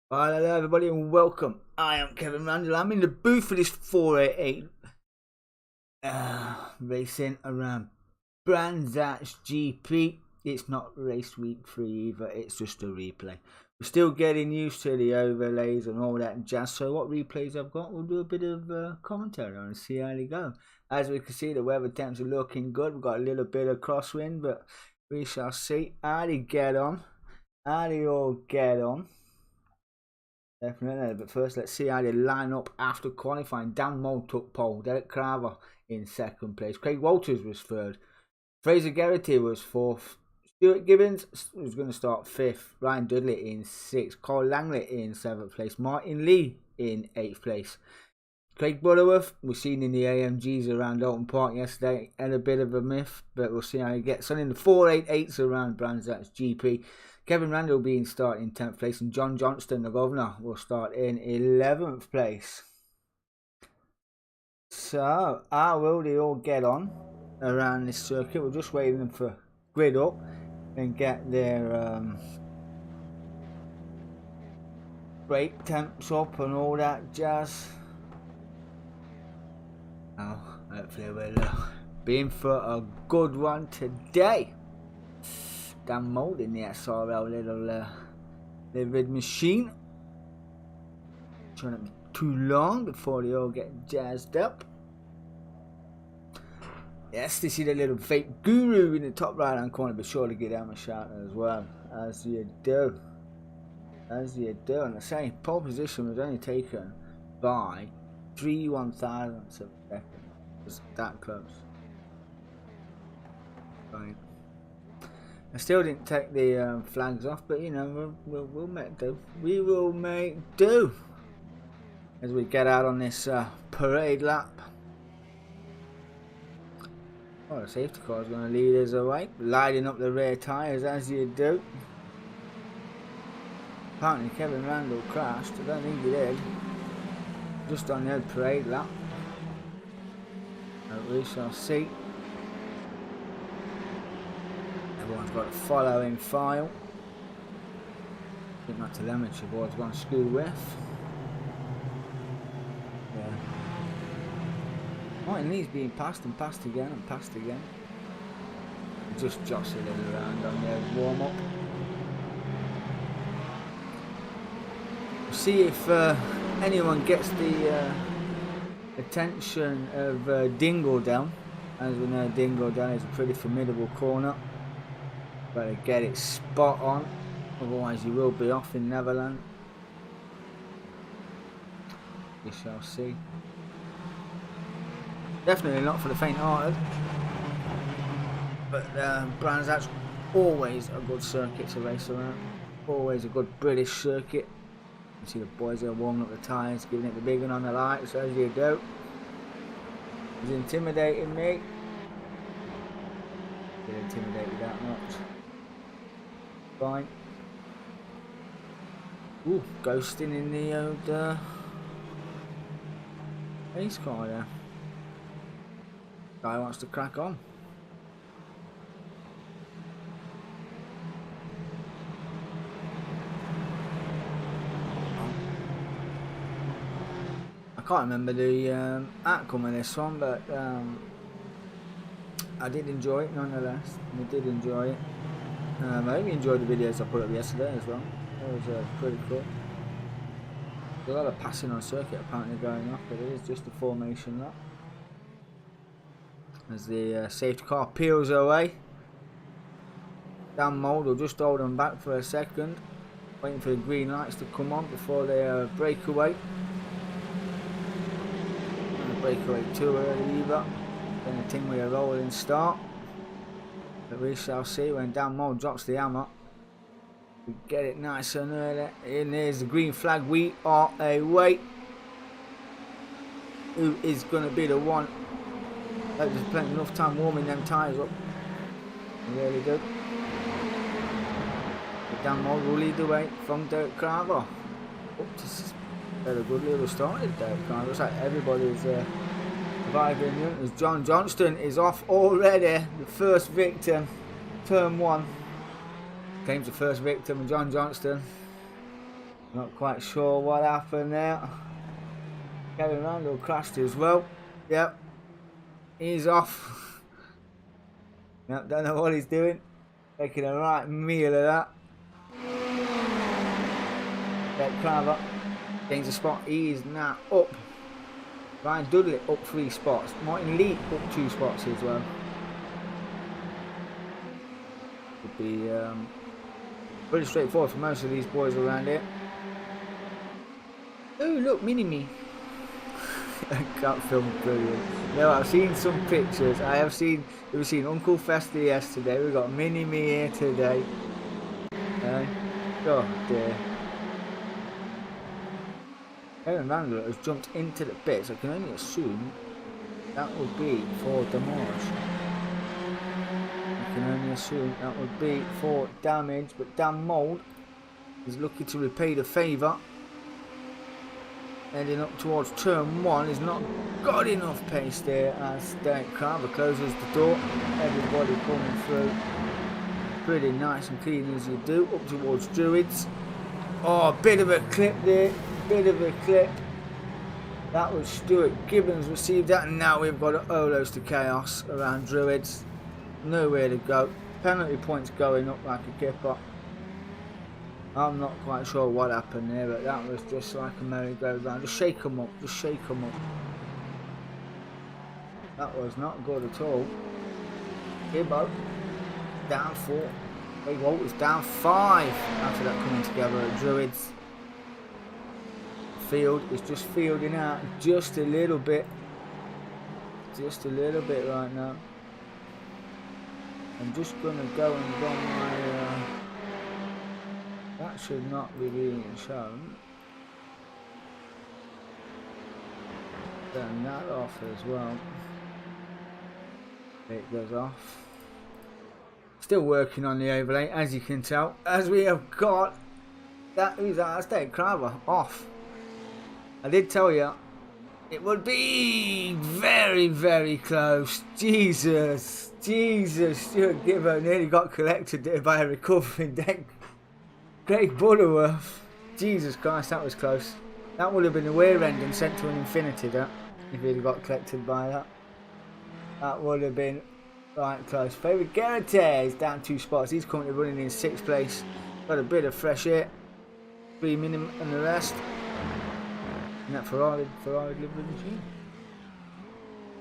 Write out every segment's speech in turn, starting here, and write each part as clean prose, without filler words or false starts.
Hi, hello everybody and welcome. I am Kevin Randall. I'm in the booth for this 488 racing around Brands GP. It's not race week 3 either, it's just a replay. We're still getting used to the overlays and all that jazz, so what replays I've got, we'll do a bit of commentary on and see how they go. As we can see, the weather temps are looking good. We've got a little bit of crosswind, but we shall see how they get on, how they all get on. Definitely, but first let's see how they line up after qualifying. Dan Moll took pole, Derek Carver in second place, Craig Walters was third, Fraser Geraghty was fourth, Stuart Gibbons was going to start fifth, Ryan Dudley in sixth, Carl Langley in seventh place, Martin Lee in eighth place. Craig Butterworth, we've seen in the AMGs around Alton Park yesterday, and a bit of a myth, but we'll see how he gets on in the 488s around Brands GP. Kevin Randall being started in 10th place, and John Johnston, the governor, will start in 11th place. So, how will they all get on around this circuit? We're just waiting for grid up and get their brake temps up and all that jazz. Oh, hopefully we'll be in for a good one today. Dan Mold in the SRL little red machine. Trying to be too long before they all get jazzed up. Yes, they see the little fake guru in the top right hand corner. Be sure to give them a shout as well, as you do. As you do. And the same pole position was only taken by 3/1000 of a second. Just that close. Right. I still didn't take the flags off, but you know, we'll make do. We will make do as we get out on this parade lap. Oh, the safety car is going to lead us away, lighting up the rear tyres as you do. Apparently Kevin Randall crashed. I don't think he did. Just on the parade lap. But we shall see. Everyone's got a following file. I think my telemetry board's gone screw with. Yeah. Martin Lee's being passed and passed again and passed again. Just jostling around on the warm up. We'll see if anyone gets the attention of Dingledale. As we know, Dingledale is a pretty formidable corner. Better get it spot on, otherwise you will be off in Neverland. We shall see. Definitely not for the faint-hearted. But Brands, that's always a good circuit to race around. Always a good British circuit. You see the boys are warming up the tyres, giving it the big one on the lights as you do. He's intimidating me. Didn't intimidate me that much. Fine. Ooh, ghosting in the old race car there. Guy wants to crack on. I can't remember the outcome of this one, but I did enjoy it nonetheless. I did enjoy it. I hope you enjoyed the videos I put up yesterday as well. That was pretty cool. There's a lot of passing on circuit apparently going off, but it is just a formation lap. As the safety car peels away. Dan Mold will just hold them back for a second, waiting for the green lights to come on before they break away. Don't break away too early either. Then the thing with a rolling start. But we shall see when Dan Mold drops the hammer. We get it nice and early. And there's the green flag. We are away. Who is going to be the one? There's plenty enough time warming them tyres up. Really good. But Dan Mold will lead the way from Derek Carver. This is a good little start with Derek Carver. Looks like everybody's surviving. As John Johnston is off already. The first victim. Turn 1. Claims the first victim, John Johnston. Not quite sure what happened there. Kevin Randall crashed as well. Yep. He's off. Yep, don't know what he's doing. Making a right meal of that. Jack Carver gains a spot. He is now up. Ryan Dudley up 3 spots. Martin Lee up 2 spots as well. Could be pretty straightforward for most of these boys around here. Oh look, Mini-Me. Can't film brilliant. No, I've seen some pictures. We've seen Uncle Fester yesterday. We've got Mini-Me here today. Oh dear. Aaron Randall has jumped into the pits. I can only assume that would be for damage. I can only assume that would be for damage, but Dan Mould is looking to repay the favour. Heading up towards turn 1, he's not got enough pace there as Derek Carver closes the door. Everybody coming through pretty nice and clean as you do. Up towards Druids. Oh, a bit of a clip there. Bit of a clip. That was Stuart Gibbons received that, and now we've got Olos to Chaos around Druids. Nowhere to go. Penalty points going up like a kipper. I'm not quite sure what happened there, but that was just like a merry-go-round. Just shake them up. Just shake them up. That was not good at all. Gibbo down 4. Big Walters down 5 after that coming together at Druids. Field is just fielding out just a little bit right now. I'm just gonna go and run my that should not be being shown. Turn that off as well. It goes off. Still working on the overlay, as you can tell, as we have got that. Who's that? That's Dave Carver off. I did tell you it would be very, very close. Jesus, Stuart Gibbo nearly got collected there by a recovering deck. Craig Butterworth. Jesus Christ, that was close. That would have been the rear end and sent to an infinity, that, if he'd have got collected by that. That would have been right close. Favourite Garrett is down 2 spots. He's currently running in 6th place. Got a bit of fresh air. 3 minimum and the rest. And that Ferrari delivery machine.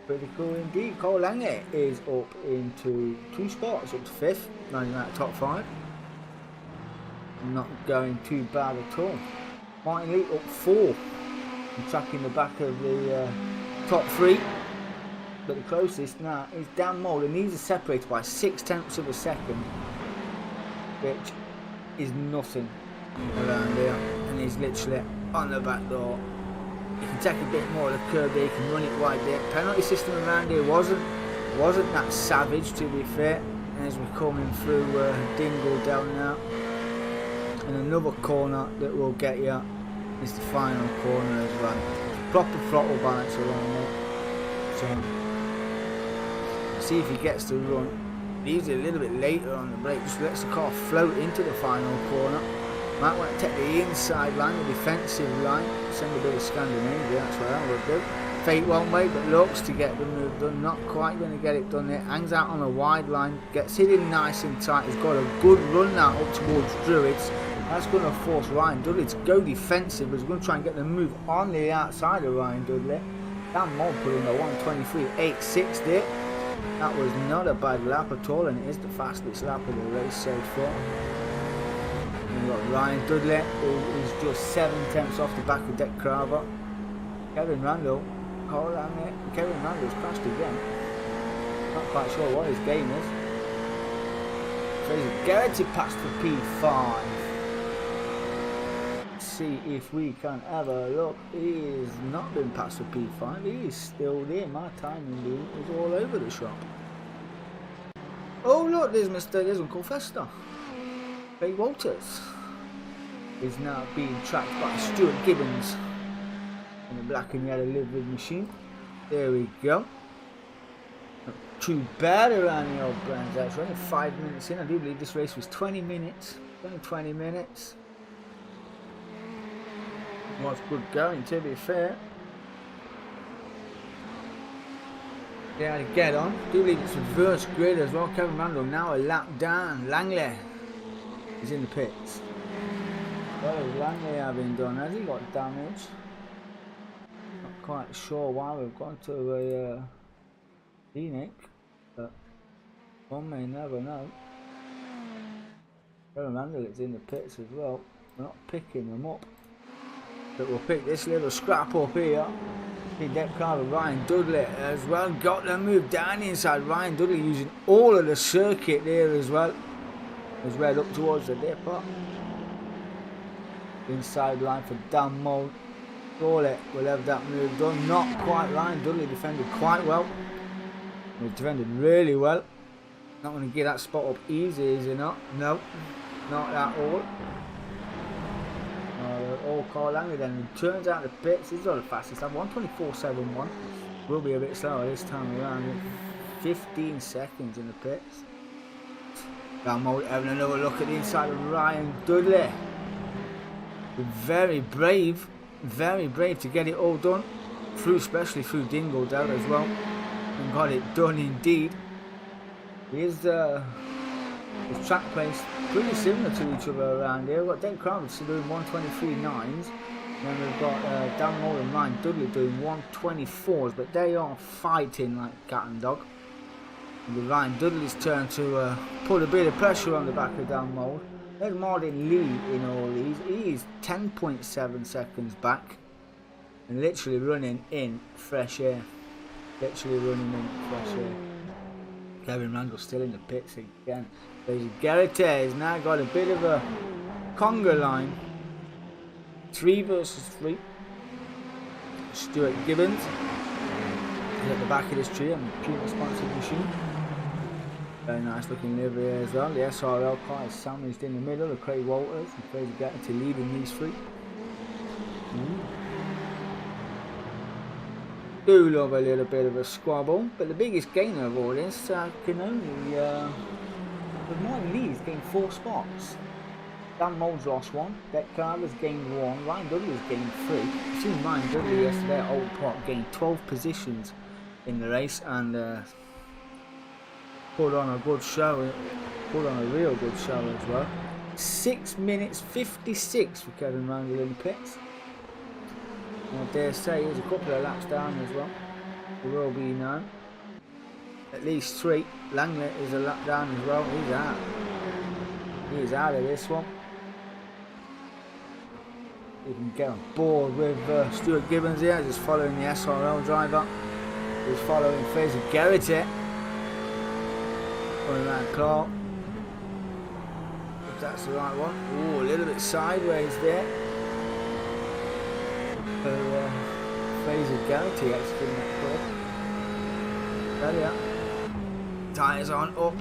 Pretty cool indeed. Cole Lange is up into 2 spots, up to 5th, not even out of top 5. Not going too bad at all. Martin Lee up 4, and tracking the back of the top 3. But the closest now is Dan Mould, and these are separated by 0.6 of a second, which is nothing around here. And he's literally on the back door. You can take a bit more of the curb there, you can run it wide there. Penalty system around here wasn't that savage, to be fair. And as we're coming through Dingle down now, and another corner that will get you is the final corner as well. Proper throttle balance around there. So see if he gets to run. Leaves it a little bit later on the brake, just lets the car float into the final corner. Might want to take the inside line, the defensive line, send a bit of Scandinavia, that's what I would do. Fate won't wait, but looks to get the move done. Not quite going to get it done there. Hangs out on a wide line, gets hit in nice and tight. He's got a good run now up towards Druids. That's going to force Ryan Dudley to go defensive, but he's going to try and get the move on the outside of Ryan Dudley. Dan Mould put in a 1:23.86 there. That was not a bad lap at all, and it is the fastest lap of the race so far. We've got Ryan Dudley, who is just 7/10 off the back of Deck Carver. Kevin Randall, Kevin Randall's crashed again. Not quite sure what his game is. Fraser Garrity passed for P5. Let's see if we can have a look. He has not been passed for P5. He is still there. My timing is all over the shop. Oh look, there's Uncle Fester. Craig Walters is now being tracked by Stuart Gibbons in the black and yellow livery machine. There we go. Not too bad around the old brands actually. Only 5 minutes in. I do believe this race was 20 minutes. Only 20 minutes. Was good going, to be fair. Yeah, to get on. Do leave it's reverse grid as well. Kevin Randall now a lap down. Langley is in the pits. What has Langley having done? Has he got damage? Not quite sure why we've gone to a Phoenix, but one may never know. Kevin Randall is in the pits as well. We're not picking them up. But we'll pick this little scrap up here. The depth car of Ryan Dudley as well. Got the move down inside. Ryan Dudley using all of the circuit there as well. As well up towards the depot. Inside line for Dan Mould. Surely will have that move done. Not quite. Ryan Dudley defended quite well. He defended really well. Not going to get that spot up easy, is he not? No, not at all. All Carl Langley then turns out the pits. He's not the fastest. I'm 1:24.71. Will be a bit slower this time around. 15 seconds in the pits. Dan Mould having another look at the inside of Ryan Dudley. Very brave to get it all done. Especially through Dingledale as well. And got it done indeed. Here's the track pace pretty similar to each other around here. We've got Dave Kravitz doing 1:23.9s. Then we've got Dan Moore and Ryan Dudley doing 1:24s, but they are fighting like cat and dog. And with Ryan Dudley's turn to put a bit of pressure on the back of Dan Moore. There's Martin Lee in all these. He is 10.7 seconds back and literally running in fresh air. Kevin Randall still in the pits again. Garrett has now got a bit of a conga line. 3 versus 3. Stuart Gibbons is at the back of this tree. I'm a Puma sponsored machine. Very nice looking livery as well. The SRL car is sandwiched in the middle of Craig Walters and Fraser Garrett leading these 3. Do love a little bit of a squabble, but the biggest gainer of all this can only with Martin Lee's gained 4 spots. Dan Mould's lost 1, Beck Carver's gained 1, Ryan Dudley's gained 3. I've seen Ryan Dudley yesterday at Old Park gain 12 positions in the race and put on a good show, put on a real good show as well. 6 minutes 56 for Kevin Randall in the pits. And I dare say he's a couple of laps down as well. It will be known. At least 3. Langley is a lap down as well. He's out. He's out of this one. You can get on board with Stuart Gibbons here. Just following the SRL driver. He's following Fraser Garrett here. Going around Clark. If that's the right one. Ooh, a little bit sideways there. Fraser Garrett actually in that club. There we are. Tyres on up.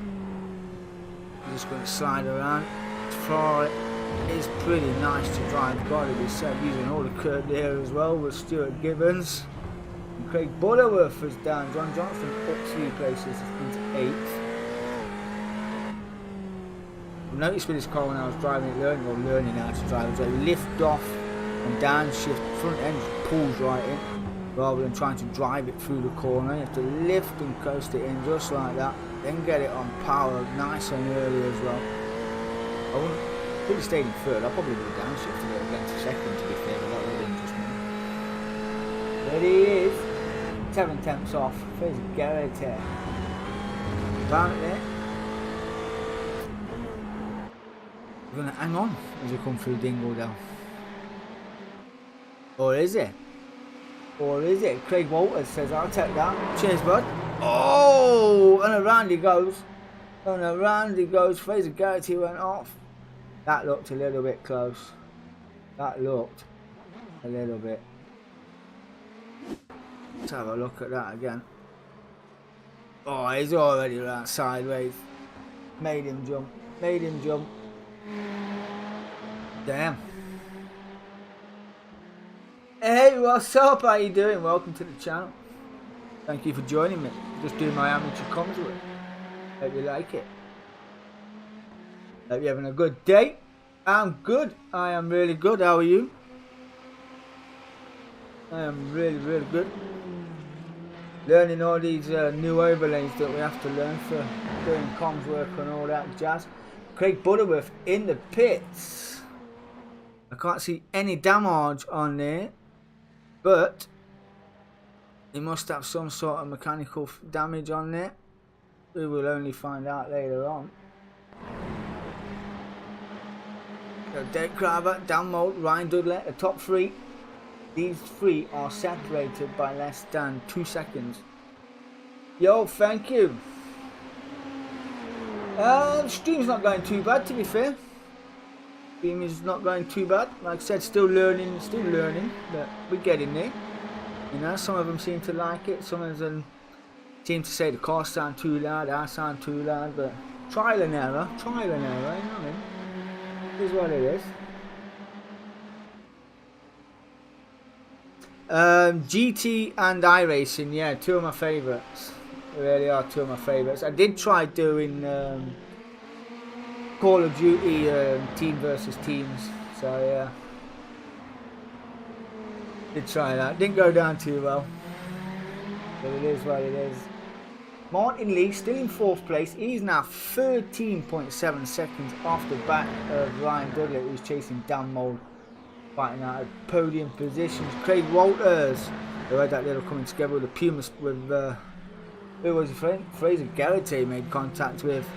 I'm just going to slide around. For it is pretty nice to drive. Got to be said, using all the curb there as well with Stuart Gibbons. And Craig Butterworth is down. John Johnson up 3 places into 8th. I noticed with this car when I was driving it, learning how to drive, as I lift off and downshift, front end just pulls right in rather than trying to drive it through the corner. You have to lift and coast it in just like that, then get it on power nice and early as well. I wouldn't could have stayed in 3rd. I probably would have downshifted it again to 2nd to be fair, but that would have interest me. There he is, 7/10 off. Fraser Garrett here. Apparently we're going to hang on as we come through Dingledale. Or is it? Or is it? Craig Walters says, I'll take that. Cheers, bud. Oh! And around he goes. And around he goes. Fraser Garrett went off. That looked a little bit close. That looked a little bit. Let's have a look at that again. Oh, he's already around sideways. Made him jump. Made him jump. Damn. Hey, what's up? How you doing? Welcome to the channel. Thank you for joining me. Just doing my amateur commentary. Hope you like it. Hope you're having a good day. I'm good. I am really good. How are you? I am really, really good. Learning all these new overlays that we have to learn for doing comms work and all that jazz. Craig Butterworth in the pits. I can't see any damage on there, but he must have some sort of mechanical damage on there. We will only find out later on. So Derek Craver, Dan Moult, Ryan Dudley, the top three. These three are separated by less than 2 seconds. Yo, thank you. Stream's not going too bad, to be fair. Stream is not going too bad. Like I said, still learning, but we're getting there. You know, some of them seem to like it. Some of them seem to say the cars sound too loud, I sound too loud. But trial and error, you know what I mean? It is what it is. GT and iRacing, yeah, two of my favourites. Really are two of my favourites. I did try doing Call of Duty team versus teams, so yeah, did try that. Didn't go down too well, but it is what it is. Martin Lee still in 4th place. He's now 13.7 seconds off the back of Ryan Dudley, who's chasing Dan Mould, fighting out of podium positions. Craig Walters, who had that little coming together with the Pumas with who was his friend? Fraser Garrity made contact with.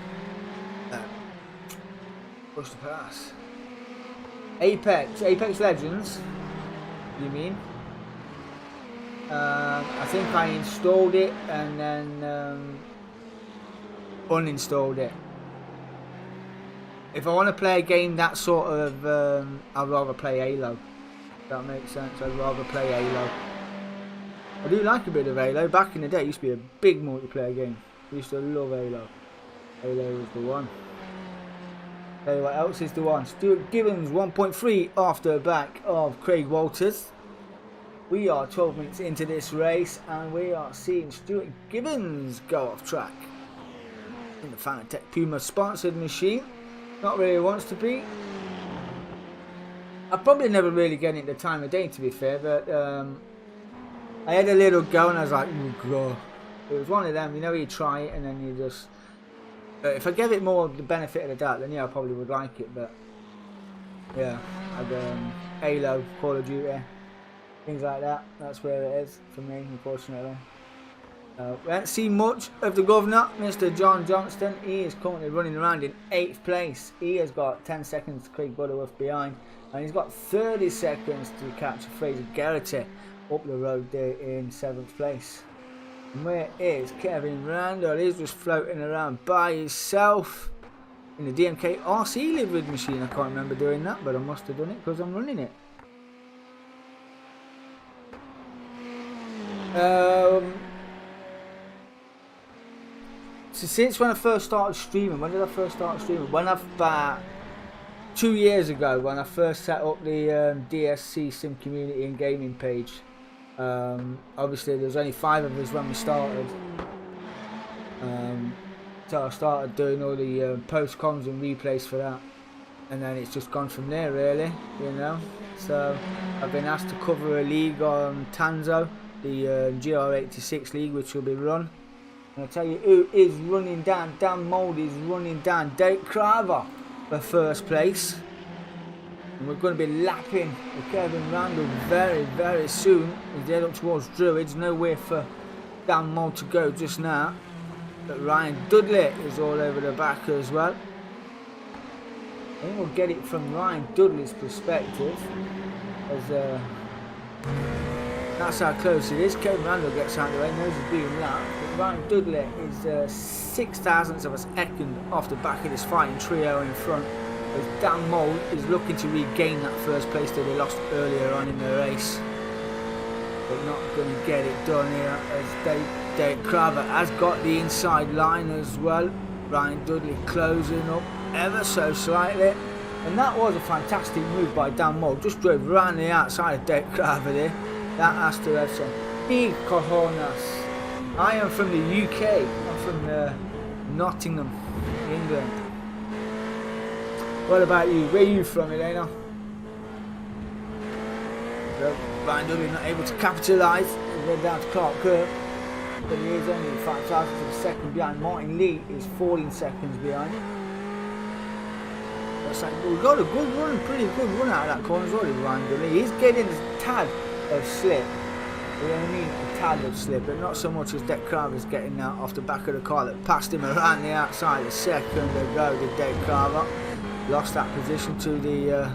Push the pass. Apex Legends. You mean? I think I installed it and then uninstalled it. If I want to play a game that sort of, I'd rather play Halo. If that makes sense. I'd rather play Halo. I do like a bit of Halo. Back in the day, it used to be a big multiplayer game. I used to love Halo. Halo was the one. Tell you what else is the one. Stuart Gibbons 1.3 off the back of Craig Walters. We are 12 minutes into this race and we are seeing Stuart Gibbons go off track in the Fanatec Puma sponsored machine. Not really wants to be. I probably never really get it the time of day, to be fair, but I had a little go and I was like, oh god. It was one of them, you know, you try it and then you just... if I gave it more of the benefit of the doubt, then yeah, I probably would like it, but... yeah, I'd, Halo, Call of Duty, things like that. That's where it is for me, unfortunately. We haven't seen much of the governor, Mr. John Johnston. He is currently running around in 8th place. He has got 10 seconds to Craig Butterworth behind, and he's got 30 seconds to catch Fraser Garrity up the road there in 7th place. And where is Kevin Randall? He's just floating around by himself in the DMK RC livery machine. I can't remember doing that, but I must have done it because I'm running it. So since when I first started streaming, when did I first start streaming? When about 2 years ago, when I first set up the DSC Sim Community and Gaming page. Obviously there was only 5 of us when we started. So I started doing all the post-coms and replays for that. And then it's just gone from there really, you know. So I've been asked to cover a league on Tanzo, the GR86 league, which will be run. And I'll tell you who is running down. Dan Mould is running down Derek Craver for 1st place. And we're going to be lapping Kevin Randall very, very soon. He's heading up towards Druids. Nowhere for Dan Mould to go just now. But Ryan Dudley is all over the back as well. I think we'll get it from Ryan Dudley's perspective. As that's how close it is. Kevin Randall gets out of the way, knows he's being lapped. But Ryan Dudley is 6 thousandths of a second off the back of this fighting trio in front. As Dan Mould is looking to regain that 1st place that they lost earlier on in the race. But not going to get it done here as Derek Craver has got the inside line as well. Ryan Dudley closing up ever so slightly. And that was a fantastic move by Dan Mould. Just drove around the outside of Derek Craver there. That has to have some big cojones. I am from the UK. I'm from Nottingham, England. What about you? Where are you from, Elena? So Ryan Dudley not able to capitalise. They're down to Clark Kerr. But he is only 5 thousandths of a second behind. Martin Lee is 14 seconds behind. We've got a good run, pretty good run out of that corner as well, Ryan Dudley. He's getting a tad of slip. You know what I mean? A tad of slip, but not so much as Deck Carver's getting that off the back of the car that passed him around the outside a second ago. The Deck Carver lost that position to the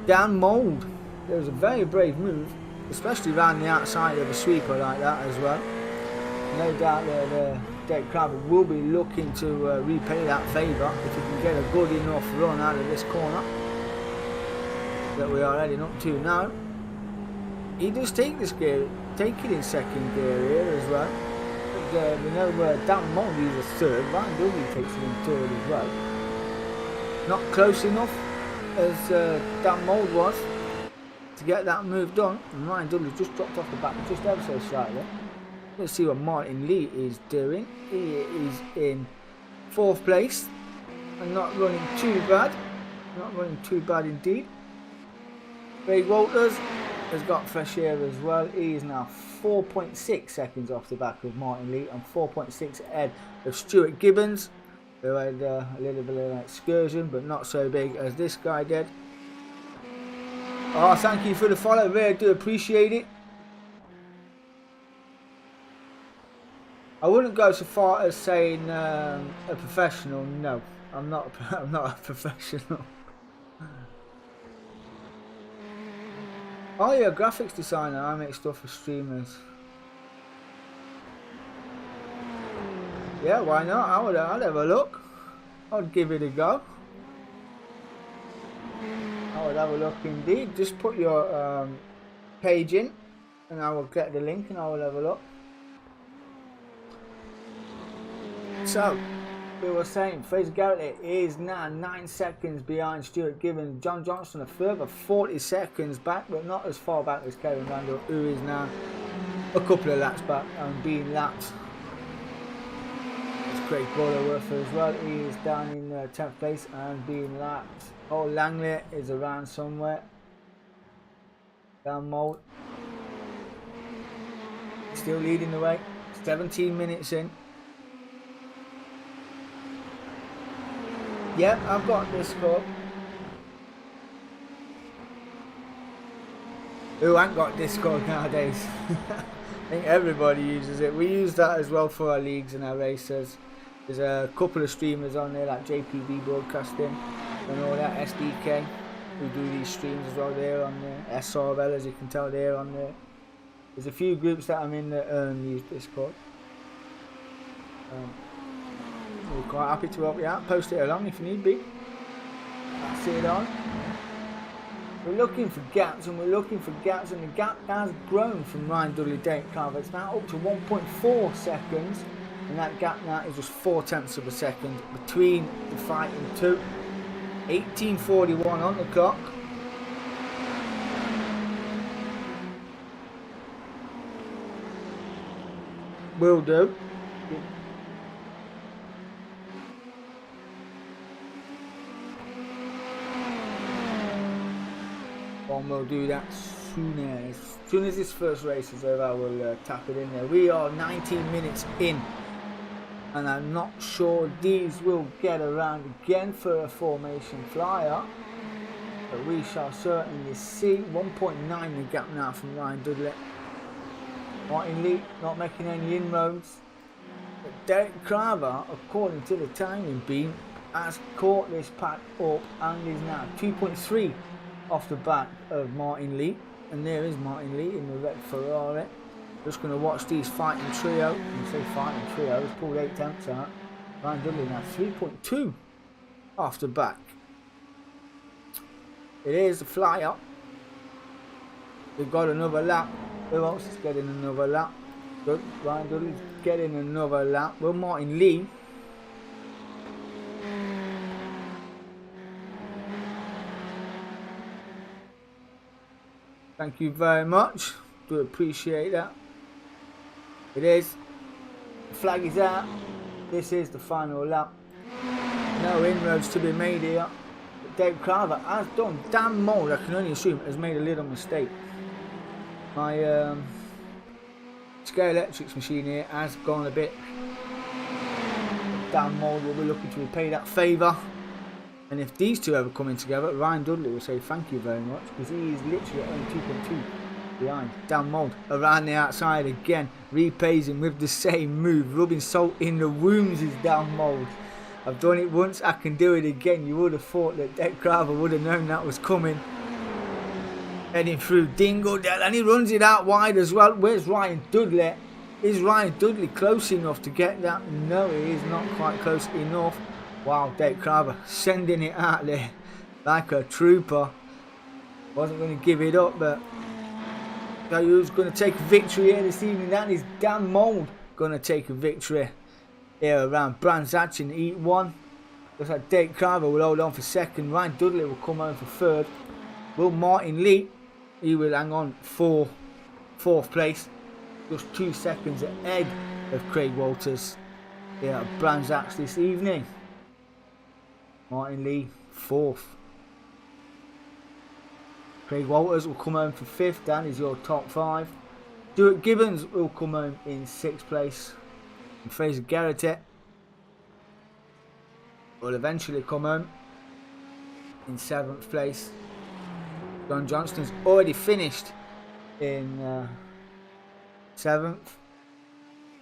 Dan Mould. It was a very brave move, especially around the outside of a sweeper like that as well. No doubt that Deck Carver will be looking to repay that favour if he can get a good enough run out of this corner that we are heading up to now. He does take this gear, take it in second gear here as well. But, we know Dan Mould uses third. Ryan Dudley takes it in third as well. Not close enough as Dan Mould was to get that move done. And Ryan Dudley just dropped off the back just ever so slightly. Let's see what Martin Lee is doing. He is in 4th place and not running too bad. Not running too bad indeed. Craig Walters has got fresh air as well. He is now 4.6 seconds off the back of Martin Lee and 4.6 ahead of Stuart Gibbons, who had a little bit of an excursion but not so big as this guy did. Oh, thank you for the follow, really do appreciate it. I wouldn't go so far as saying a professional. No, I'm not a professional. Oh yeah, graphics designer. I make stuff for streamers. Yeah, why not? I'd have a look. I'd give it a go. I would have a look indeed. Just put your page in, and I will get the link, and I will have a look. So, we were saying Fraser Garrett is now 9 seconds behind Stuart Gibbons. John Johnston a further 40 seconds back, but not as far back as Kevin Randall, who is now a couple of laps back and being lapped. It's Craig Butterworth as well. He is down in 10th place and being lapped. Oh, Langley is around somewhere. Dan Mould still leading the way. 17 minutes in. Yep, I've got Discord. Who ain't got Discord nowadays? I think everybody uses it. We use that as well for our leagues and our races. There's a couple of streamers on there like JPV Broadcasting and all that, SDK, who do these streams as well. They're on there. SRL, as you can tell, they're on there. There's a few groups that I'm in that use Discord. We're quite happy to help you out. Post it along if you need be. That's it on. We're looking for gaps and the gap has grown from Ryan Dudley Deck Carver. It's now up to 1.4 seconds, and that gap now is just 0.4 of a second between the fighting two. 18:41 on the clock. Will do. And we'll do that soon as this first race is over. I will tap it in there. We are 19 minutes in, and I'm not sure these will get around again for a formation flyer, but we shall certainly see. 1.9 the gap now from Ryan Dudley. Martin Lee not making any inroads, but Derek Carver, according to the timing beam, has caught this pack up and is now 2.3 off the back of Martin Lee. And there is Martin Lee in the red Ferrari. Just going to watch these fighting trio. You say fighting trio, it's pulled 8 tenths out. Ryan Dudley now 3.2 off the back. It is a flyer. We've got another lap. Who else is getting another lap? Good. Ryan Dudley's getting another lap. Well, Martin Lee. Thank you very much. Do appreciate that. It is. The flag is out. This is the final lap. No inroads to be made here. But Dave Carver has done. Dan Mould, I can only assume, has made a little mistake. My Scale Electrics machine here has gone a bit down mould. We'll be looking to repay that favour. And if these two ever come in together, Ryan Dudley will say thank you very much, because he is literally only 2.2 behind. Down mould, around the outside again, repays him with the same move. Rubbing salt in the wounds is down mould. I've done it once, I can do it again. You would have thought that Deck Carver would have known that was coming. Heading through Dingle-Dell, and he runs it out wide as well. Where's Ryan Dudley? Is Ryan Dudley close enough to get that? No, he is not quite close enough. Wow, Deck Carver sending it out there like a trooper. Wasn't going to give it up, but who's going to take a victory here this evening? That is Dan Mould going to take a victory here around Brands Hatch in Heat 1. Looks like Deck Carver will hold on for second. Ryan Dudley will come home for third. Will Martin Lee, he will hang on for fourth place. Just 2 seconds ahead of Craig Walters here at Brands Hatch this evening. Martin Lee, fourth. Craig Walters will come home for fifth. Dan is your top 5. Stuart Gibbons will come home in 6th place. And Fraser Garrett will eventually come home in 7th place. John Johnston's already finished in 7th.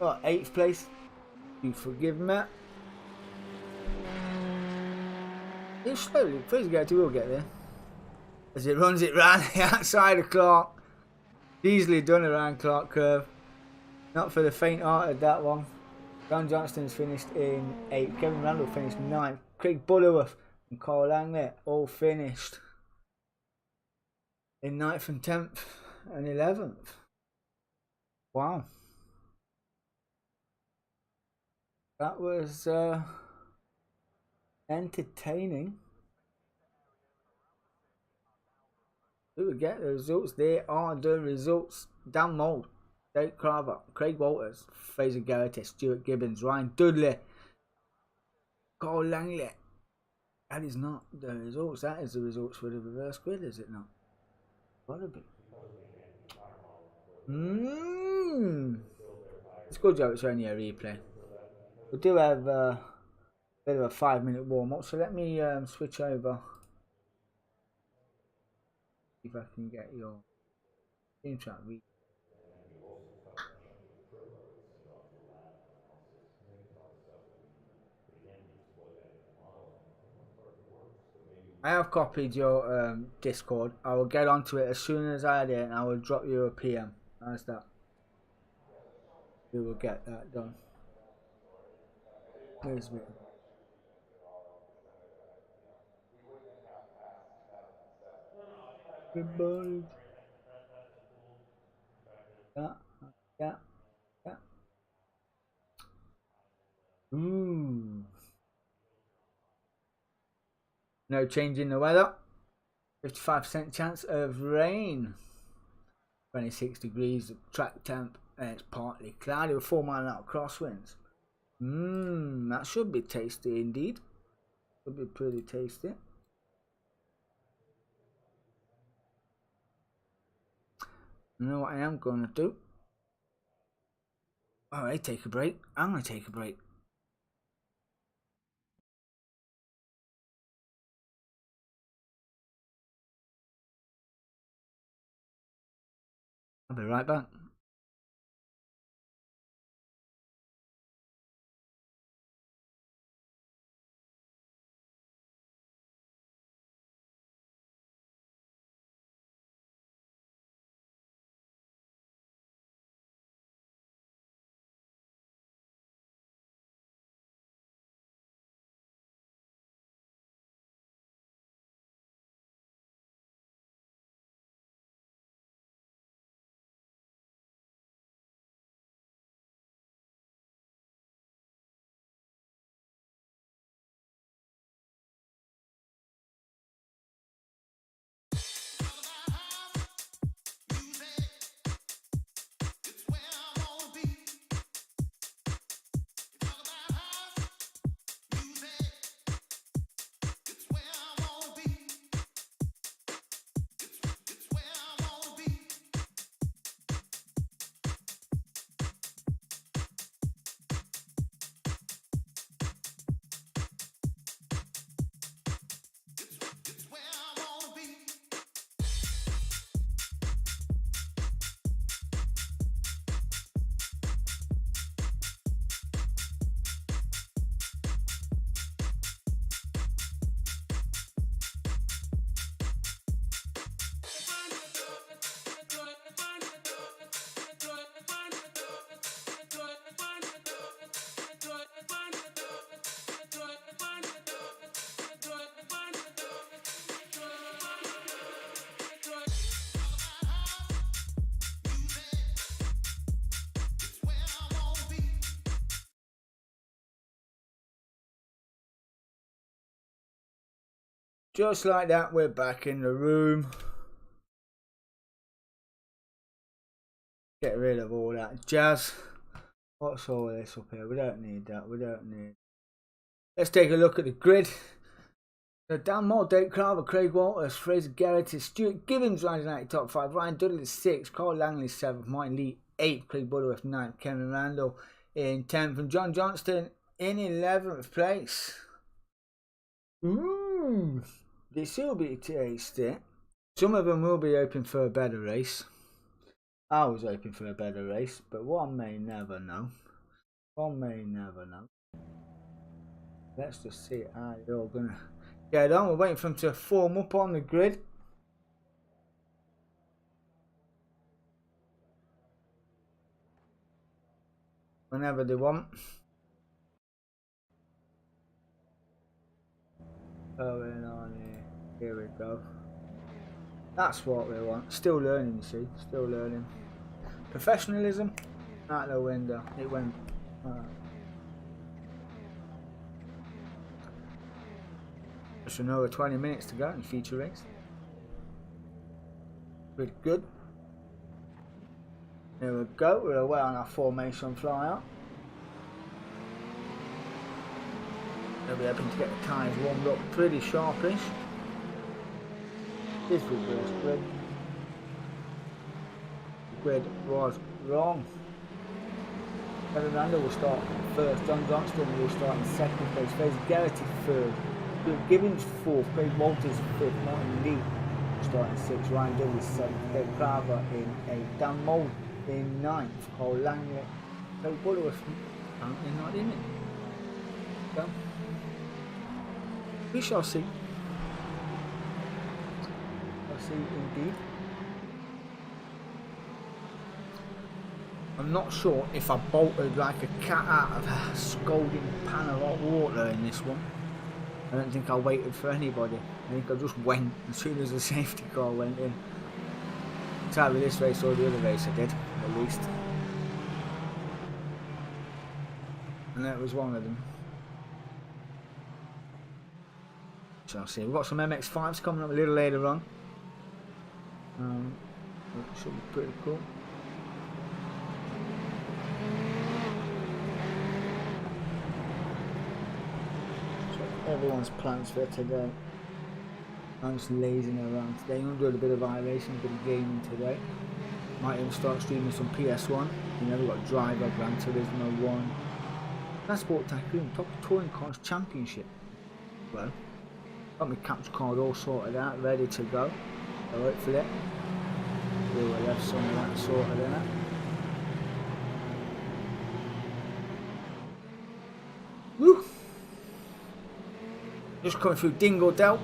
Oh, 8th place. You forgive me. It's slowly. Fraser Garrett will get there. As it runs it round the outside of Clark. Easily done around Clark Curve. Not for the faint-hearted, that one. John Johnston's finished in 8th. Kevin Randall finished 9th. Craig Butterworth and Carl Langley all finished in 9th and 10th and 11th. Wow. That was entertaining. Do we get the results? There are the results. Dan Mould, Deck Carver, Craig Walters, Fraser Garrett, Stuart Gibbons, Ryan Dudley, Carl Langley. That is not the results. That is the results for the reverse grid, is it not? What a bit. It's good job it's only a replay. We do have a bit of a 5-minute warm up, so let me switch over. If I can get your intro read. I have copied your Discord. I will get onto it as soon as I do, and I will drop you a PM. How's that? We will get that done. Where's it? Goodbye. Yeah. Ooh. No change in the weather. 55% chance of rain. 26 degrees track temp, and it's partly cloudy with 4 mile an hour crosswinds. That should be tasty indeed. Should be pretty tasty. You know what I am going to do? Alright, take a break. I'm going to take a break. I'll be right back. Just like that, we're back in the room. Get rid of all that jazz. What's all this up here? We don't need that. We don't need. Let's take a look at the grid. So Dan Moore, Dave Carver, Craig Walters, Fraser Garrett, Stuart Gibbons riding out top 5, Ryan Dudley 6, Carl Langley 7th, Martin Lee 8th, Craig Butterworth 9th, Kevin Randall in 10th, and John Johnston in 11th place. This will be tasty. Some of them will be hoping for a better race. I was hoping for a better race, but one may never know. One may never know. Let's just see how you're gonna get on. We're waiting for them to form up on the grid. Whenever they want. Going on here. Here we go. That's what we want. Still learning, you see. Still learning. Professionalism out the window. It went. Just another 20 minutes to go in the feature race. Good, good. There we go. We're away on our formation flyer. They'll be hoping to get the tyres warmed up pretty sharpish. This was the grid. The grid was wrong. Kevin Randall will start first. John Johnston will start in second place. Fraser Garrity third. Stuart Gibbons fourth. Craig Walters fifth. Martin Lee will start in sixth. Ryan Dudley seventh. Dave Carver in eighth. Dan Mould in ninth. Cole Langley. Craig Butterworth apparently not in it. So, we shall see. Indeed. I'm not sure if I bolted like a cat out of a scalding pan of hot water in this one. I don't think I waited for anybody. I think I just went as soon as the safety car went in. It's either this race or the other race I did, at least. And that was one of them. Shall see. We've got some MX-5s coming up a little later on. It should be pretty cool. So everyone's plans for today. I'm just lazing around today. I'm doing a bit of iRacing, a bit of gaming today. Might even start streaming some PS1. You know, we've got Driver, Gran Turismo 1, Transport Tycoon, Top Touring Cars Championship. Well, got my capture card all sorted out, ready to go. So hopefully we will have some of that sorted out. Woo! Just coming through Dingle Dell,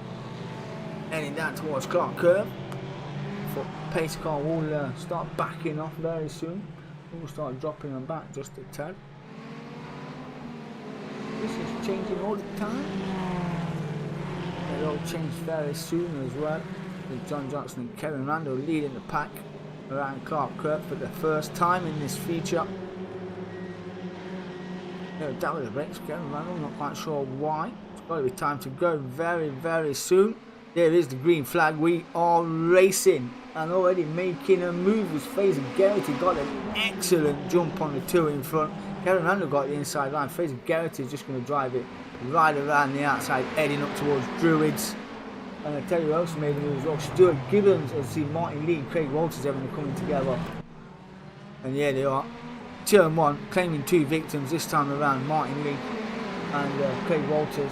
heading down towards Clark Curve. Thought pace car will start backing off very soon. We'll start dropping them back just a tad. This is changing all the time. It'll all change very soon as well. With John Johnson and Kevin Randall leading the pack around Clark Curve for the first time in this feature. No doubt with the brakes, Kevin Randall, not quite sure why. It's got to be time to go very, very soon. There is the green flag. We are racing and already making a move. As Fraser Garrity got an excellent jump on the two in front. Kevin Randall got the inside line. Fraser Garrity is just going to drive it right around the outside, heading up towards Druids. And I tell you who else made the move as well. Stuart Gibbons, and see Martin Lee and Craig Walters having coming together. And yeah, they are. Turn 1, claiming 2 victims this time around, Martin Lee and Craig Walters.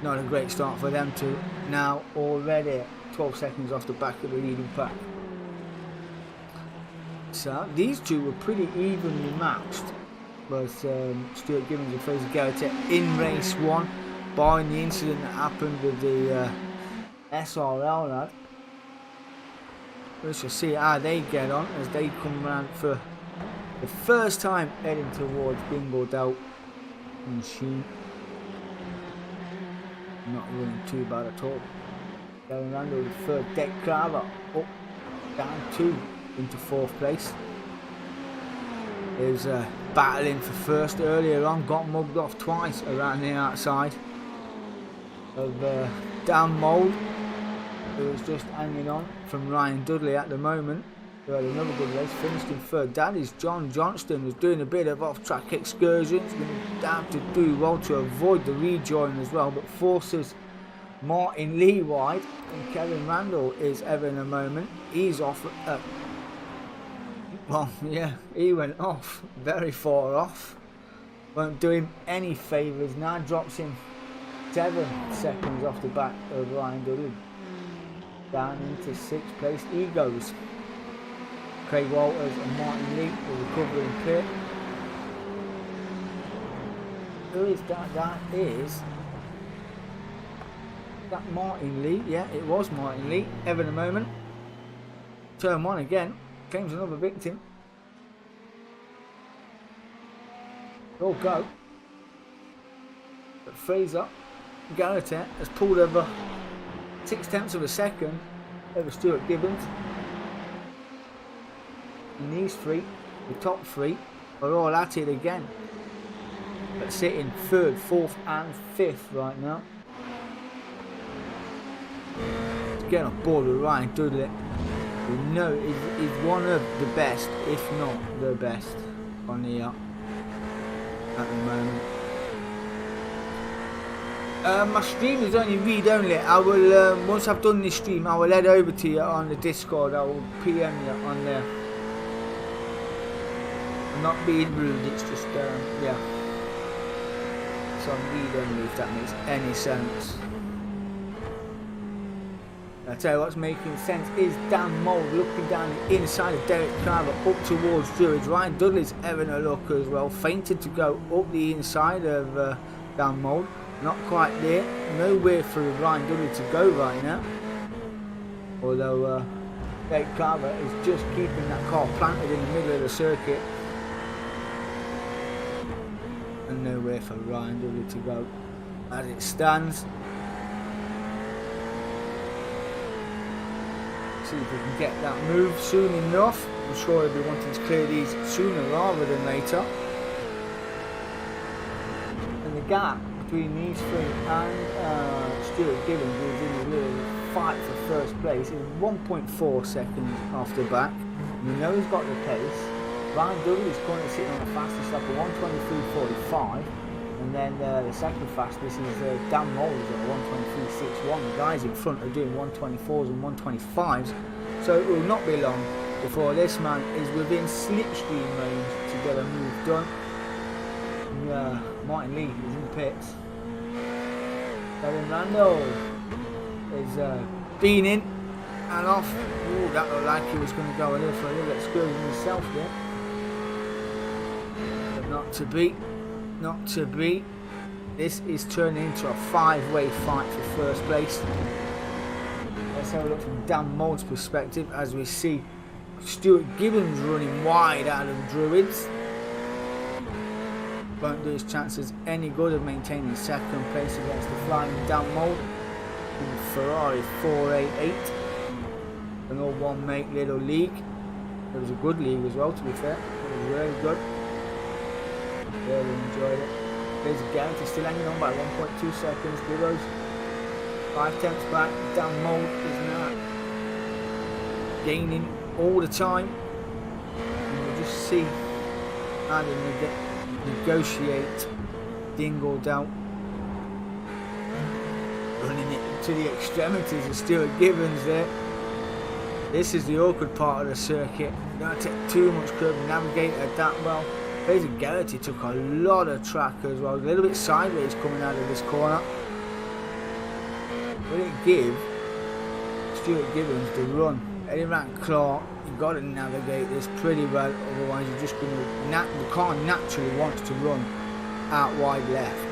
Not a great start for them two. Now already 12 seconds off the back of the leading pack. So these two were pretty evenly matched. Both Stuart Gibbons and Fraser Garrett in race 1. Barring the incident that happened with the SRL lad. We shall see how they get on as they come around for the first time heading towards Dingle Dell Machine. Not running too bad at all. Going around with the third. Deck Carver up, down 2 into 4th place. He was battling for first earlier on, got mugged off twice around the outside of Dan Mould, who is just hanging on from Ryan Dudley at the moment, who had another good race, finished in third. That is John Johnston, who's doing a bit of off-track excursions. Going to have to do well to avoid the rejoin as well, but forces Martin Lee wide, and Kevin Randall is having a moment. He's off. Well, yeah, he went off, very far off. Won't do him any favours now. Drops him 7 seconds off the back of Ryan Dudley. Down into 6th place he goes. Craig Walters and Martin Lee will recover in pit. Who is that? That is that Martin Lee. Yeah, it was Martin Lee. Having a moment. Turn 1 again. Claims another victim. All go. But Fraser Garrett has pulled over 0.6 of a second over Stuart Gibbons. And these three, the top 3, are all at it again. But sitting 3rd, 4th and 5th right now. To get on board with Ryan Dudley, we know he's one of the best, if not the best, on the yacht at the moment. My stream is only read only. I will once I've done this stream, I will head over to you on the Discord. I will PM you on there. I'm not being rude. It's just yeah. So I'm read only, if that makes any sense. I tell you what's making sense is Dan Mould looking down the inside of Derek Carver up towards Druids. Ryan Dudley's having a look as well, fainted to go up the inside of Dan Mould. Not quite there, nowhere for Ryan Dudley to go right now. Although Derek Carver is just keeping that car planted in the middle of the circuit. And nowhere for Ryan Dudley to go as it stands. See if we can get that move soon enough. I'm sure he'll be wanting to clear these sooner rather than later. And the gap between these 3 and Stuart Gibbons, who's in the real fight for first place, is 1.4 seconds off the back. You know he's got the pace. Ryan Dudley's currently sitting on the fastest lap of 1:23.45. And then the second fastest is Dan Mould at 1:23.61. The guys in front are doing 1:24s and 1:25s. So it will not be long before this man is within slipstream range to get a move done. Martin Lee is in the pits. Kevin Randall is been in and off. Ooh, that looked like he was going to go in for a little excursion himself there. But not to be. Not to be. This is turning into a 5-way fight for first place. Let's have a look from Dan Mould's perspective as we see Stuart Gibbons running wide out of Druids. Won't do his chances any good of maintaining second place against the flying Dan Mould in the Ferrari 488. An all one make little league. It was a good league as well, to be fair. It was really good. Really enjoyed it. There's Garrett still hanging on by 1.2 seconds. Gibbons 5/10 back. Dan Mould is now gaining all the time. And we'll just see how they negotiate Dingle down. Running it to the extremities of Stuart Gibbons there. This is the awkward part of the circuit. You don't take too much curve and navigate it that well. Fraser Garrity took a lot of track as well, a little bit sideways coming out of this corner. Will it give Stuart Gibbons the run? Eddie Rank Clark, you've got to navigate this pretty well, otherwise you're just going to, the car naturally wants to run out wide left.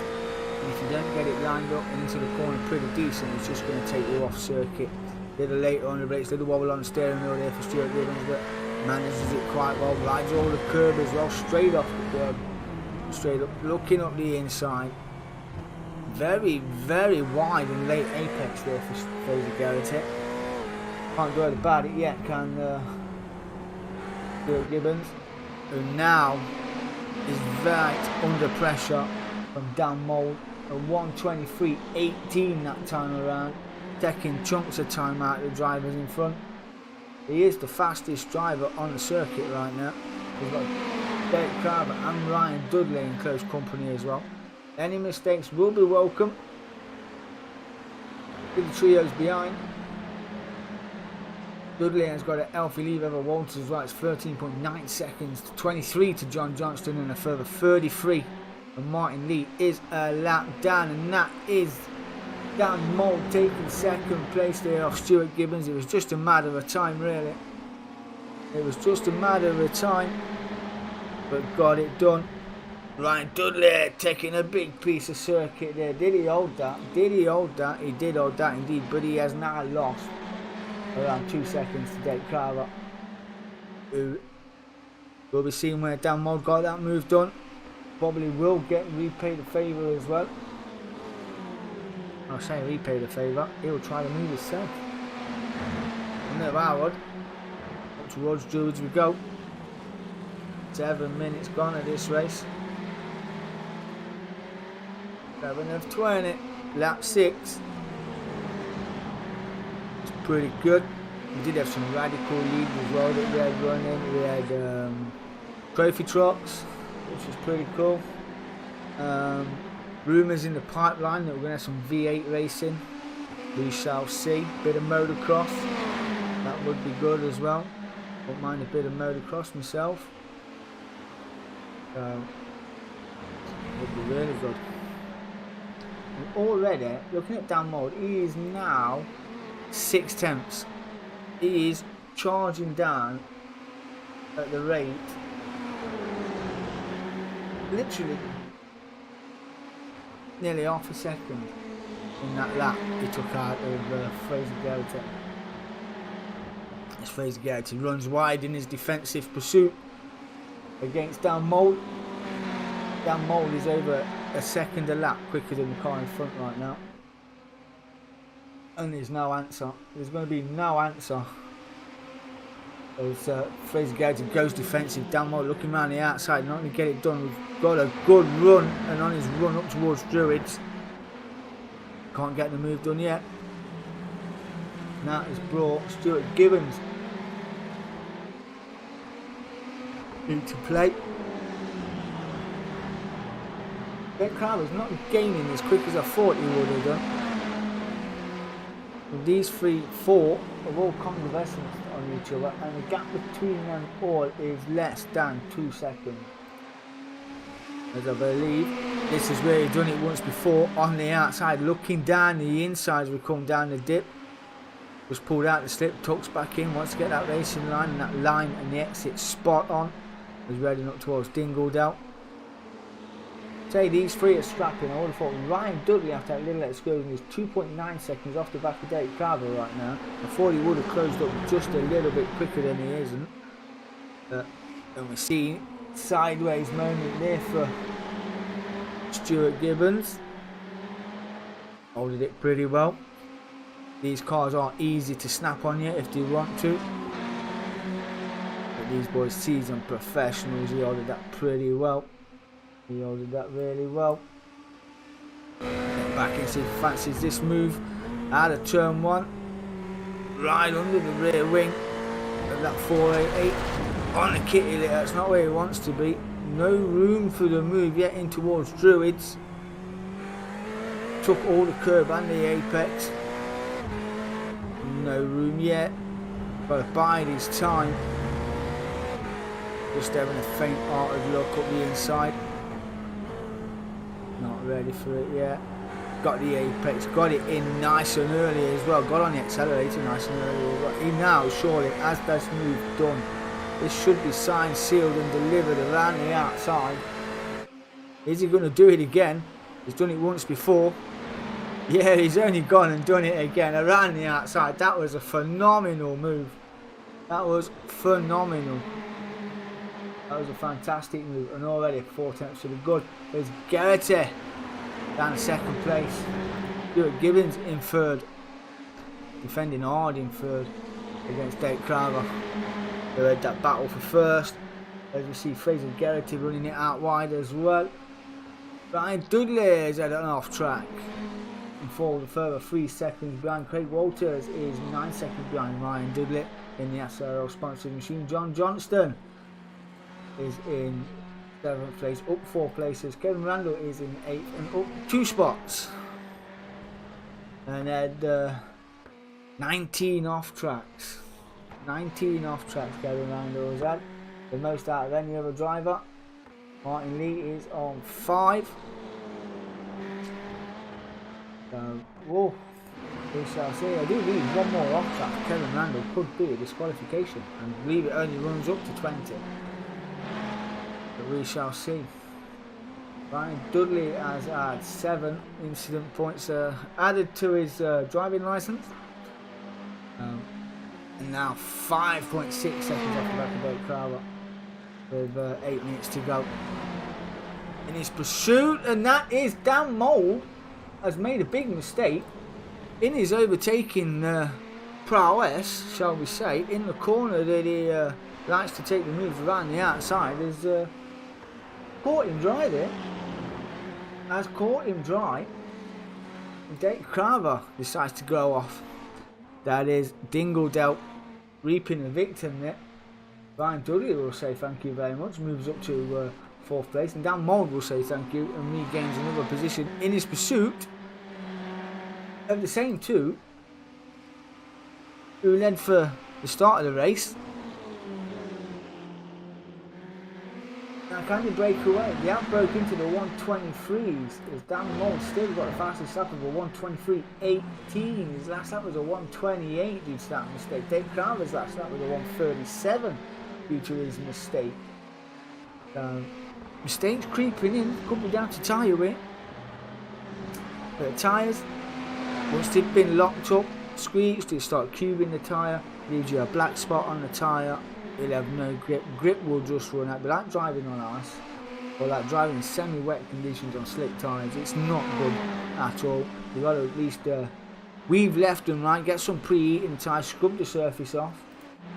And if you don't get it lined up and into the corner pretty decent, it's just going to take you off circuit. A little later on the brakes, a little wobble on the steering wheel there for Stuart Gibbons, but manages it quite well, rides all the curb as well, straight off the curb, straight up, looking up the inside. Very, very wide and late apex there for Fraser Garrity. Can't do anything about it yet, can Stuart Gibbons, who now is right under pressure from Dan Mould. A 1:23.18 that time around. taking chunks of time out of the drivers in front. He is the fastest driver on the circuit right now. He's got Derek Carver and Ryan Dudley in close company as well. Any mistakes will be welcome. With the trios behind. Dudley has got a healthy lead over Walters as well. It's 13.9 seconds to 23 to John Johnston and a further 33. And Martin Lee is a lap down, and that is Dan Mould taking second place there off Stuart Gibbons. It was just a matter of time, really. It was just a matter of time, but got it done. Ryan Dudley taking a big piece of circuit there. Did he hold that? Did he hold that? He did hold that indeed, but he has now lost around 2 seconds to Dave Carver. We'll be seeing where Dan Mould got that move done. Probably will get repaid a favour as well. I'll say repaid a favour. He'll try to move himself. And there, Howard. Up towards Druids we go. 7 minutes gone of this race. 7 of 20. Lap 6. It's pretty good. We did have some radical leads as well that we had running. We had trophy trucks, which was pretty cool. Rumours in the pipeline that we're going to have some V8 racing. We shall see. Bit of motocross. That would be good as well. Won't mind a bit of motocross myself. Would be really good. And already, looking at Dan Mould, he is now 6 tenths. He is charging down at the rate, literally nearly half a second in that lap he took out of Fraser Garrity. As Fraser Garrity runs wide in his defensive pursuit against Dan Mould. Dan Mould is over a second a lap quicker than the car in front right now. And there's no answer. There's going to be no answer. As Fraser Garrity goes defensive, Dan Mould looking around the outside, not going to get it done. We've got a good run, and on his run up towards Druids, can't get the move done yet. Now it's brought Stuart Gibbons into play. Ben Crowder's not gaining as quick as I thought he would have done. And these 4 are all convalescent on each other, and the gap between them all is less than 2 seconds. As I believe this is where he's done it once before, on the outside, looking down the inside as we come down the dip. Was pulled out the slip, tucks back in, wants to get that racing line, and that line and the exit spot on. Was heading up towards Dingledale. Say these 3 are scrapping. I would have thought Ryan Dudley, after that little excursion, is 2.9 seconds off the back of Dave Carver right now. I thought he would have closed up just a little bit quicker than he isn't. And we're seeing sideways moment there for Stuart Gibbons. Holded it pretty well. These cars aren't easy to snap on you if they want to. But these boys, seasoned professionals, he holded that pretty well. He holded that really well. Get back and see if he fancies this move out of turn 1. Right under the rear wing of that 488 on the kitty litter. That's not where he wants to be. No room for the move yet in towards Druids. Took all the curb and the apex. No room yet. Got to bide his time. Just having a faint-hearted look up the inside. Not ready for it yet. Got the apex, got it in nice and early as well. Got on the accelerator nice and early. But he now surely has this move done. This should be signed, sealed and delivered around the outside. Is he going to do it again? He's done it once before. Yeah, he's only gone and done it again around the outside. That was a phenomenal move. That was phenomenal. That was a fantastic move, and already 4 tenths to the good. There's Garrity down second place. Stuart Gibbons in third. Defending hard in third against Dave Crowder. They had that battle for first. As we see Fraser Garrity running it out wide as well. Ryan Dudley is at an off track. and falls a further 3 seconds behind. Craig Walters is 9 seconds behind Ryan Dudley in the SRL sponsored machine. John Johnston is in 7th place, up 4 places. Kevin Randall is in 8th and up 2 spots. And then 19 off tracks. 19 off tracks Kevin Randall has had. The most out of any other driver. Martin Lee is on 5. So, whoa, we shall see. I do believe one more off track for Kevin Randall could be a disqualification, and I believe it only runs up to 20. But we shall see. Ryan Dudley has had 7 incident points added to his driving licence. And now 5.6 seconds off the back of Blake Carver with 8 minutes to go in his pursuit, and that is Dan Mould has made a big mistake in his overtaking prowess, shall we say, in the corner that he likes to take the moves around the outside. Has caught him dry there. Has caught him dry. Blake Carver decides to go off. That is Dingledale reaping a victim there. Ryan Dudley will say thank you very much, moves up to 4th place, and Dan Mould will say thank you and regains another position in his pursuit of the same two who led for the start of the race. Now can they break away? They have broke into the 123s as Dan Mould still got the fastest lap of a 123.18. His last lap was a 128 due to that mistake. Dave Carver's last lap was a 137 due to his mistake. Mistakes creeping in, could be down to tyre weight. But the tyres, once they've been locked up, squeezed, they start cubing the tyre, leaves you a black spot on the tyre. You'll have no grip. Grip will just run out. But like driving on ice, or like driving in semi-wet conditions on slick tyres, it's not good at all. You've got to at least weave left and right, get some preheating tyres, scrub the surface off,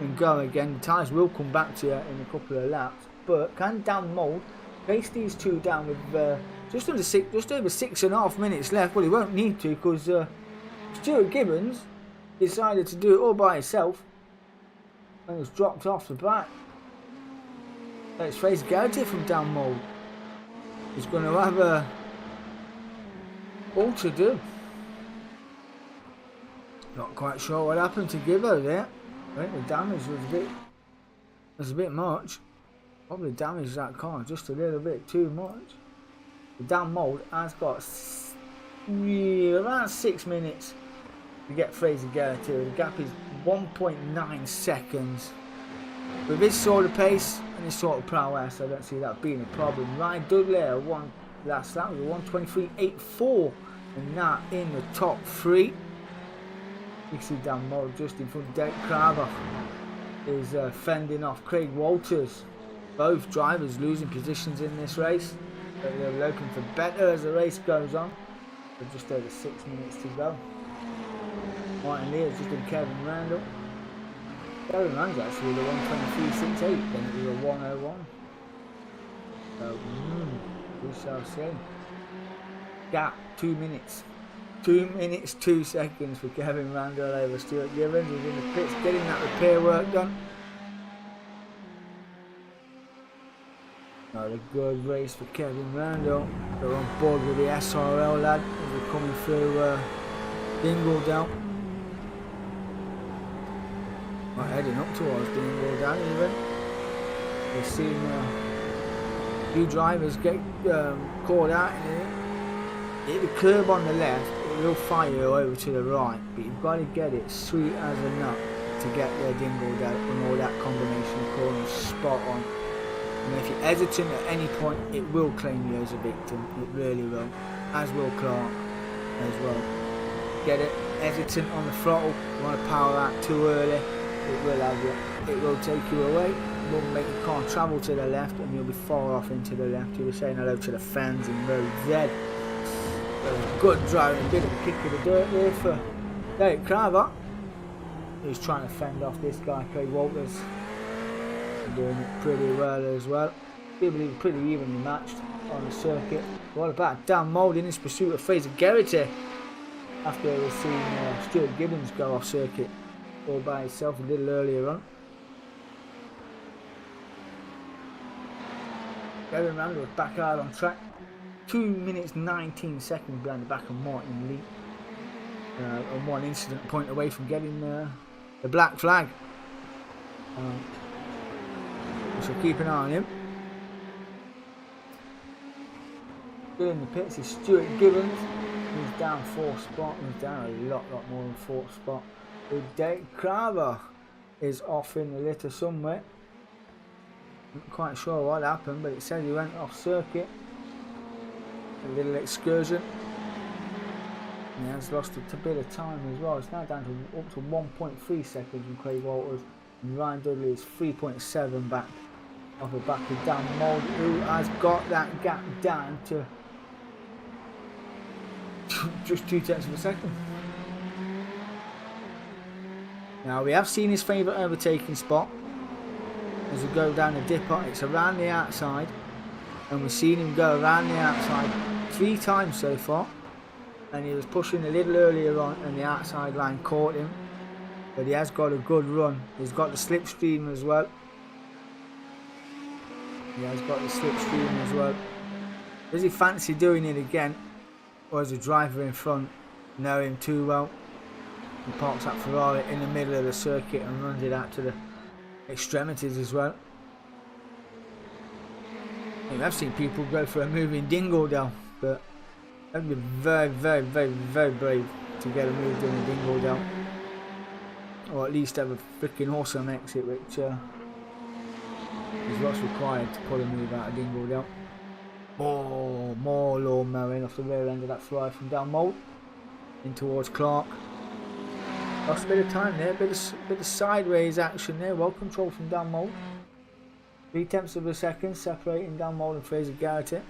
and go again. The tyres will come back to you in a couple of laps. But can Dan Mould pace these two down with just over 6.5 minutes left? Well, he won't need to, because Stuart Gibbons decided to do it all by himself and was dropped off the back. Let's face Gaudier from Dan Mould. He's going to have all to do. Not quite sure what happened to Gibbo there. I think the damage was a bit much. Probably damaged that car just a little bit too much. Dan Mould has got around 6 minutes to get Fraser Garrett here. The gap is 1.9 seconds. With this sort of pace and this sort of prowess, I don't see that being a problem. Ryan Dudley won last lap with a 123.84, and that in the top 3. You can see Dan Mould just in front of Derek Carver is fending off Craig Walters. Both drivers losing positions in this race, but they're looking for better as the race goes on. With just over 6 minutes to go. Martin Lee has just been Kevin Randall. Kevin Randall actually with a 123.68, then it was a 101. So, we shall see. Gap 2 minutes. 2 minutes 2 seconds for Kevin Randall over Stuart Gibbons. He's in the pits getting that repair work done. Not a good race for Kevin Randall. They're on board with the SRL lad as they're coming through Dingledale. Not heading up towards Dingledale even. We've seen a few drivers get caught out in it. Hit the curb on the left, it will fire you over to the right, but you've got to get it sweet as a nut to get there Dingledale and all that combination of corners spot on. And if you're hesitant at any point, it will claim you as a victim. It really will. As will Clark as well. Get it hesitant on the throttle. You want to power out too early, it will have you. It will take you away. It will make the car travel to the left, and you'll be far off into the left. You'll be saying hello to the fans in row Z. Good driving, a bit of a kick of the dirt there for Derek Carver, who's trying to fend off this guy, Craig Walters. Doing it pretty well as well. People pretty evenly matched on the circuit. What about Dan Mould in his pursuit of Fraser Garrity? after we've seen Stuart Gibbons go off circuit all by himself a little earlier on. Gavin Randall was back out on track. 2 minutes 19 seconds behind the back of Martin Lee. And one incident point away from getting the black flag. So keep an eye on him. Still in the pits is Stuart Gibbons. He's down 4 spots. He's down a lot more than 4 spots. Dave Craver is off in the litter somewhere. Not quite sure what happened, but it says he went off circuit. A little excursion. He has lost a bit of time as well. It's now down to up to 1.3 seconds from Craig Walters. And Ryan Dudley is 3.7 back off the back of Dan Mould, who has got that gap down to just 0.2 of a second. Now we have seen his favourite overtaking spot as we go down the dipper. It's around the outside, and we've seen him go around the outside 3 times so far. And he was pushing a little earlier on, and the outside line caught him. But he has got a good run. He's got the slipstream as well. He has got the slipstream as well. Does he fancy doing it again? Or is the driver in front know him too well? He parks that Ferrari in the middle of the circuit and runs it out to the extremities as well. I've seen people go for a move in Dingledale, but that would be very brave to get a move done in Dingledale. Or at least have a freaking awesome exit, which is what's required to pull a move out of Dingledale. Oh, more lawn mowing off the rear end of that Ferrari from Dan Mould in towards Clark. Lost a bit of time there, bit of sideways action there. Well controlled from Dan Mould. 0.3 of a second separating Dan Mould and Fraser Garrett.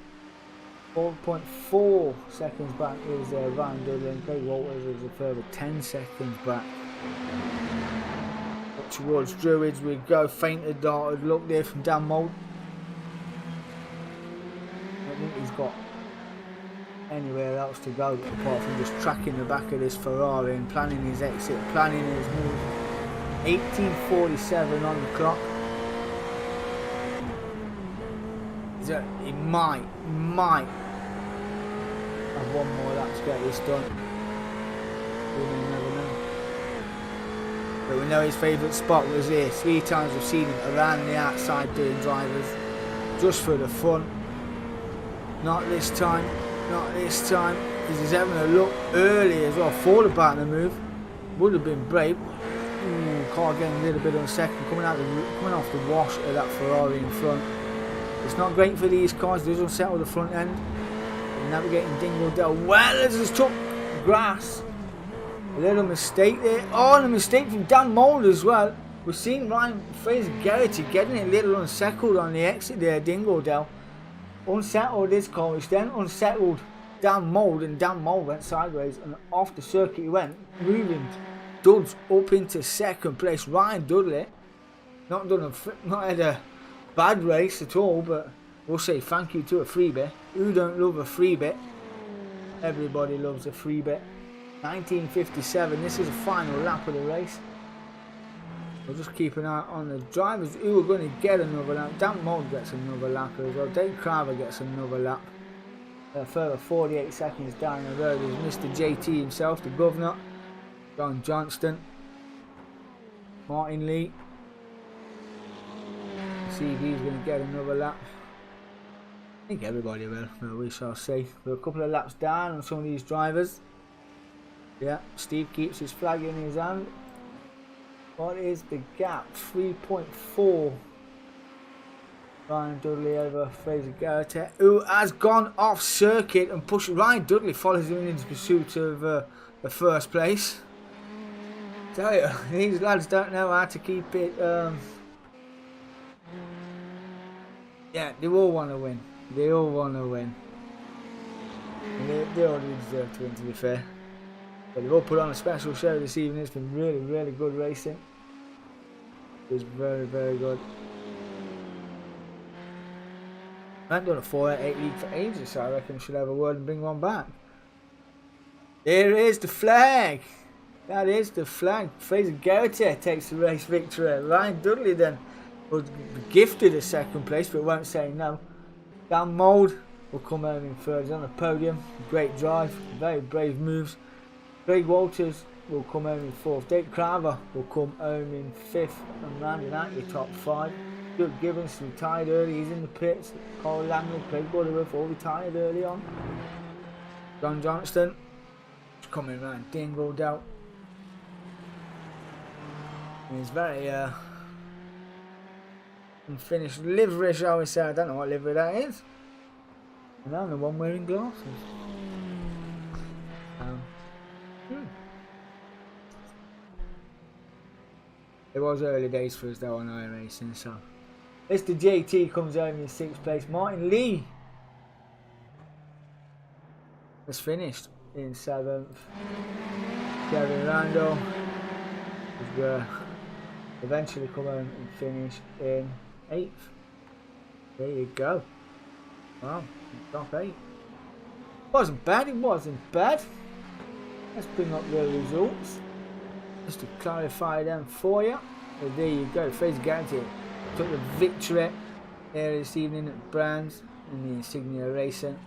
4.4 seconds back is Ryan Dudley, and Craig Walters is a further 10 seconds back. Up towards Druids we go. Fainted darted look there from Dan Mould. I don't think he's got anywhere else to go apart from just tracking the back of this Ferrari and planning his exit, planning his move. 18:47 on the clock. So he might have one more lap to get this done. We never know. But we know his favourite spot was here. 3 times we've seen him around the outside doing drivers just for the fun. Not this time. Not this time. He's having a look early as well. Thought about the move. Would have been brave. Car getting a little bit on second. Coming off the wash of that Ferrari in front. It's not great for these cars. It doesn't settle the front end. And navigating Dingledale well as it's took grass. A little mistake there. Oh, and a mistake from Dan Mould as well. We've seen Ryan Fraser Garrity getting a little unsettled on the exit there, Dingledale. Unsettled this car, which then unsettled Dan Mould, and Dan Mould went sideways and off the circuit he went, moving Dudds up into second place. Ryan Dudley not had a bad race at all, but we'll say thank you to a freebie. Who don't love a freebie? Everybody loves a freebie. 19:57. This is the final lap of the race. We'll just keep an eye on the drivers who are going to get another lap. Dan Mould gets another lap as well. Dave Craver gets another lap. A further 48 seconds down the road is Mr. JT himself, the governor. John Johnston. Martin Lee. See if he's going to get another lap. I think everybody will, but we shall see. We're a couple of laps down on some of these drivers. Yeah, Steve keeps his flag in his hand. What is the gap? 3.4. Ryan Dudley over Fraser Garrett, who has gone off circuit and pushed. Ryan Dudley follows him in his pursuit of the first place. Tell you, these lads don't know how to keep it. Yeah, they all want to win. They all want to win. And they all deserve to win, to be fair. But they've all put on a special show this evening. It's been really good racing. It was very good. I haven't done a 4-8 league for ages, so I reckon I should have a word and bring one back. Here is the flag. That is the flag. Fraser Garrity takes the race victory. Ryan Dudley then was gifted a second place, but won't say no. Dan Mould will come home in third. He's on the podium. Great drive. Very brave moves. Craig Walters will come home in fourth. Dave Craver will come home in fifth and rounding out your top five. Stuart Gibbons retired early. He's in the pits. Carl Langley, Craig Butterworth all retired early on. John Johnston is coming round. Dingled out. He's very unfinished livery, shall we say. I don't know what livery that is. And I'm the one wearing glasses. It was early days for us though on iRacing, so. Mr. JT comes home in sixth place. Martin Lee has finished in seventh. Kevin Randall is eventually come home and finish in eighth. There you go. Wow, top eight. Wasn't bad, it wasn't bad. Let's bring up the results just to clarify them for you. So there you go. Fraser Garrity took the victory here this evening at Brands in the Insignia Racing.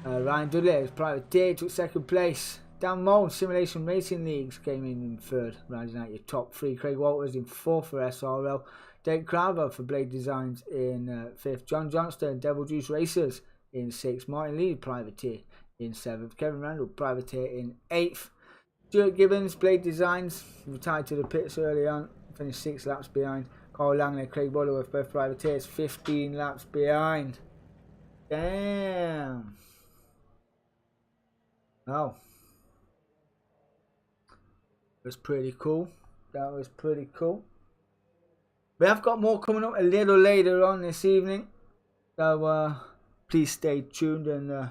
Ryan Dudley, his privateer, took second place. Dan Mould, Simulation Racing Leagues, came in third, rounding out your top three. Craig Walters in fourth for SRL. Dave Craver for Blade Designs in fifth. John Johnston, Devil Juice Racers in sixth. Martin Lee, privateer, in seventh. Kevin Randall, privateer, in eighth. Stuart Gibbons, Blade Designs, retired to the pits early on, finished 6 laps behind. Carl Langley, Craig Butterworth, both privateers, 15 laps behind. Damn. Oh. Was pretty cool. That was pretty cool. We have got more coming up a little later on this evening. So please stay tuned and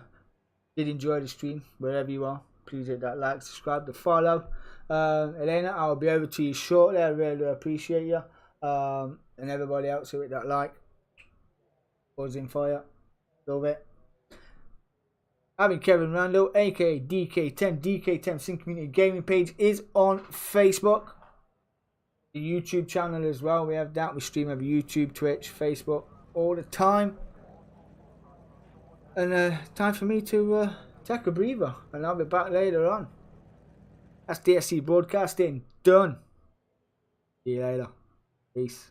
did enjoy the stream wherever you are. Please hit that like, subscribe, the follow. Elena, I'll be over to you shortly. I really appreciate you. And everybody else who hit that like. Buzzing fire. Love it. I've been Kevin Randall, aka DK10. DK10 Sim Community Gaming page is on Facebook. The YouTube channel as well. We have that. We stream over YouTube, Twitch, Facebook all the time. And time for me to take a breather. And I'll be back later on. That's DSC Broadcasting. Done. See you later. Peace.